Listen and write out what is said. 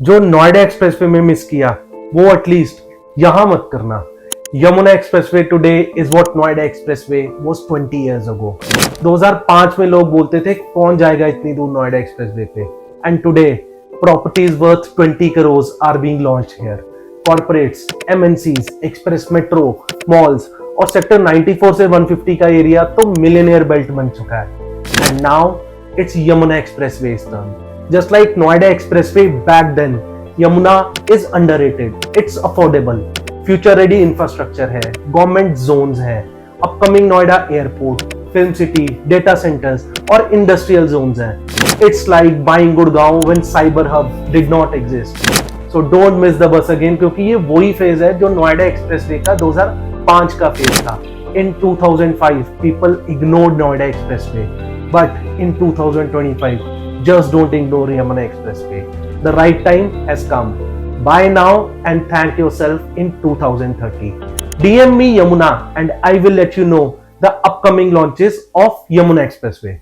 जो नोएडा एक्सप्रेसवे में मिस किया वो एटलीस्ट यहां मत करना। Yamuna expressway today is what Noida expressway was 20 years ago. 2005 में लोग बोलते थे कौन जाएगा इतनी दूर नोएडा एक्सप्रेसवे पे, and today properties worth 20 crore are being launched here. Corporates, MNCs, express metro, malls और सेक्टर 94 से 150 का एरिया तो मिलियनेयर बेल्ट बन चुका है। And now it's Yamuna expressway turn. Just like Noida Expressway back then, Yamuna is underrated. It's affordable. Future-ready infrastructure है, government zones है, upcoming Noida Airport, film city, data centers और industrial zones हैं. It's like buying Gurgaon when cyber hub did not exist. So don't miss the bus again, क्योंकि ये वही phase है जो Noida Expressway का 2005 का phase था. In 2005, people ignored Noida Expressway, but in 2025. Just don't ignore Yamuna Expressway. The right time has come. Buy now and thank yourself in 2030. DM me Yamuna and I will let you know the upcoming launches of Yamuna Expressway.